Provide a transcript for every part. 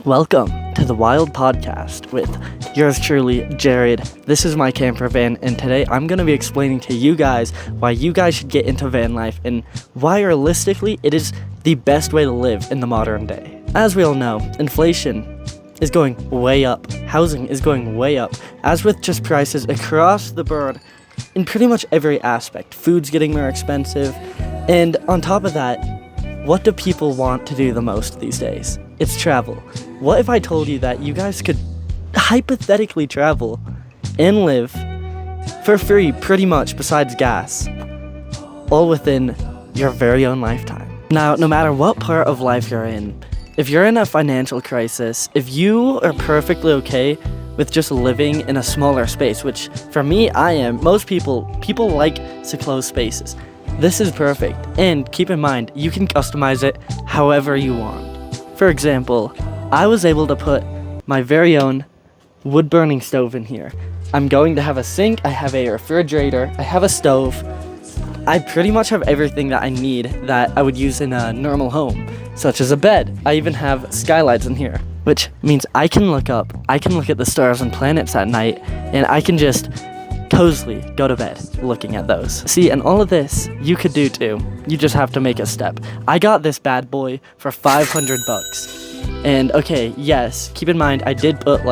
Welcome to the Wild Podcast with yours truly, Jared. This is my camper van, and today I'm going to be explaining to you guys why you guys should get into van life and why realistically it is the best way to live in the modern day. As we all know, inflation is going way up, housing is going way up, as with just prices across the board in pretty much every aspect. Food's getting more expensive, and on top of that, what do people want to do the most these days? It's travel. What if I told you that you guys could hypothetically travel and live for free, pretty much, besides gas, all within your very own lifetime? Now, no matter what part of life you're in, if you're in a financial crisis, if you are perfectly okay with just living in a smaller space, which for me, I am, most people like to close spaces. This is perfect, and keep in mind, you can customize it however you want. For example, I was able to put my very own wood-burning stove in here. I'm going to have a sink, I have a refrigerator, I have a stove. I pretty much have everything that I need that I would use in a normal home, such as a bed. I even have skylights in here, which means I can look up, I can look at the stars and planets at night, and I can just cozily go to bed looking at those. See, and all of this you could do too. You just have to make a step. I got this bad boy for $500. And okay, yes, keep in mind I did put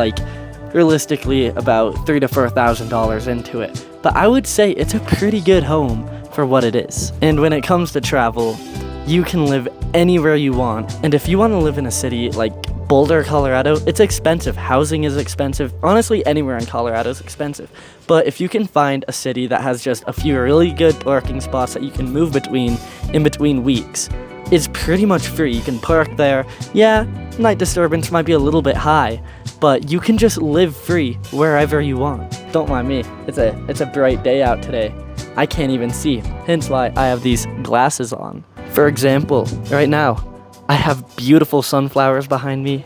realistically about $3,000 to $4,000 into it. But I would say it's a pretty good home for what it is. And when it comes to travel, you can live anywhere you want. And if you want to live in a city like Boulder, Colorado, it's expensive. Housing is expensive. Honestly, anywhere in Colorado is expensive. But if you can find a city that has just a few really good parking spots that you can move between in between weeks, it's pretty much free. You can park there. Yeah, night disturbance might be a little bit high, but you can just live free wherever you want. Don't mind me. It's a bright day out today. I can't even see. Hence why I have these glasses on. For example, right now, I have beautiful sunflowers behind me.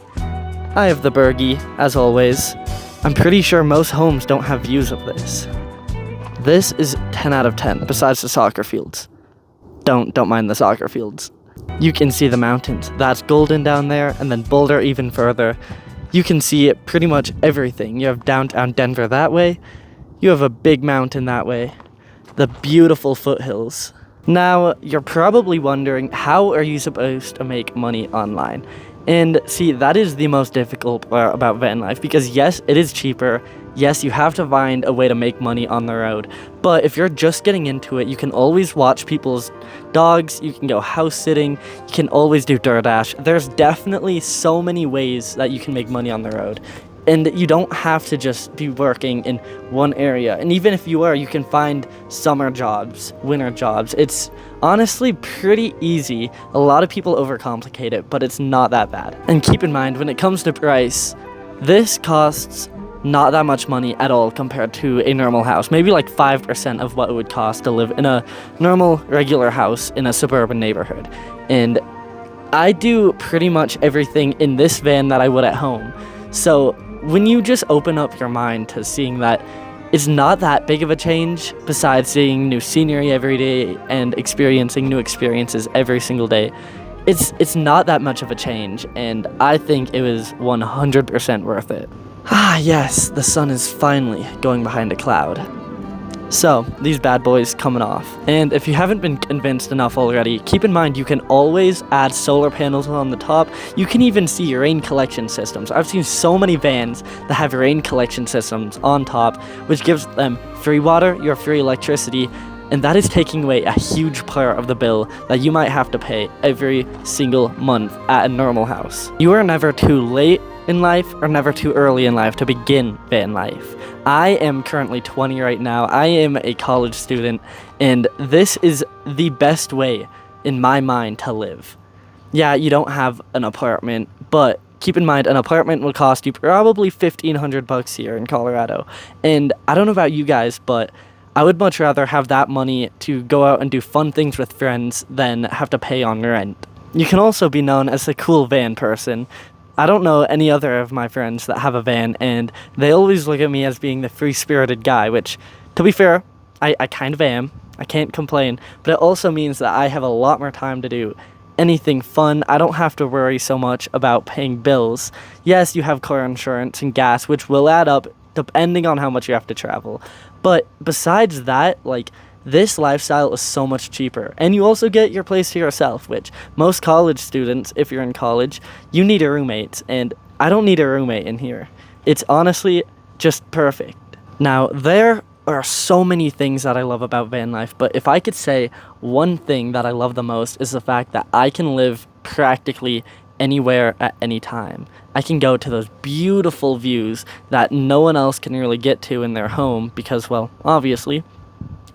I have the Bergie, as always. I'm pretty sure most homes don't have views of this. This is 10 out of 10, besides the soccer fields. Don't mind the soccer fields. You can see the mountains. That's Golden down there, and then Boulder even further. You can see pretty much everything. You have downtown Denver that way. You have a big mountain that way. The beautiful foothills. Now, you're probably wondering, how are you supposed to make money online? And see, that is the most difficult part about van life, because yes, it is cheaper. Yes, you have to find a way to make money on the road. But if you're just getting into it, you can always watch people's dogs, you can go house sitting, you can always do DoorDash. There's definitely so many ways that you can make money on the road. And you don't have to just be working in one area. And even if you are, you can find summer jobs, winter jobs. It's honestly pretty easy. A lot of people overcomplicate it, but it's not that bad. And keep in mind, when it comes to price, this costs not that much money at all compared to a normal house. Maybe 5% of what it would cost to live in a normal, regular house in a suburban neighborhood. And I do pretty much everything in this van that I would at home. So when you just open up your mind to seeing that it's not that big of a change, besides seeing new scenery every day and experiencing new experiences every single day, it's not that much of a change, and I think it was 100% worth it. Ah, yes, the sun is finally going behind a cloud. So, these bad boys coming off. And if you haven't been convinced enough already, keep in mind you can always add solar panels on the top. You can even see rain collection systems. I've seen so many vans that have rain collection systems on top, which gives them free water, your free electricity, and that is taking away a huge part of the bill that you might have to pay every single month at a normal house. You are never too late in life or never too early in life to begin van life. I am currently 20 right now. I am a college student, and this is the best way, in my mind, to live. Yeah, you don't have an apartment, but keep in mind, an apartment will cost you probably $1,500 here in Colorado. And I don't know about you guys, but I would much rather have that money to go out and do fun things with friends than have to pay on rent. You can also be known as a cool van person. I don't know any other of my friends that have a van, and they always look at me as being the free-spirited guy, which, to be fair, I kind of am. I can't complain, but it also means that I have a lot more time to do anything fun. I don't have to worry so much about paying bills. Yes, you have car insurance and gas, which will add up depending on how much you have to travel. But besides that, like, this lifestyle is so much cheaper. And you also get your place to yourself, which most college students, if you're in college, you need a roommate. And I don't need a roommate in here. It's honestly just perfect. Now, there are so many things that I love about van life, but if I could say one thing that I love the most is the fact that I can live practically anywhere at any time. I can go to those beautiful views that no one else can really get to in their home because, well, obviously,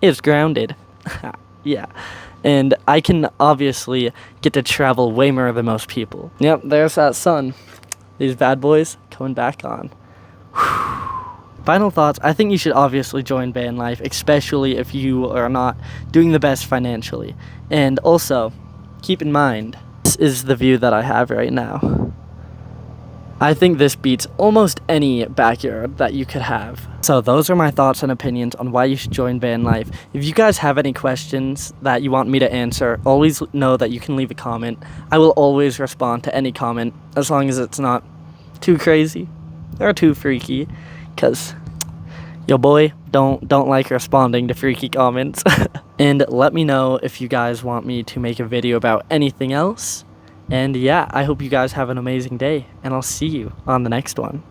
it's grounded. Yeah. And I can obviously get to travel way more than most people. Yep, there's that sun. These bad boys coming back on. Final thoughts, I think you should obviously join van life, especially if you are not doing the best financially. And also, keep in mind, this is the view that I have right now. I think this beats almost any backyard that you could have. So those are my thoughts and opinions on why you should join van life. If you guys have any questions that you want me to answer, always know that you can leave a comment. I will always respond to any comment, as long as it's not too crazy or too freaky, because yo boy don't like responding to freaky comments. And let me know if you guys want me to make a video about anything else. And yeah, I hope you guys have an amazing day, and I'll see you on the next one.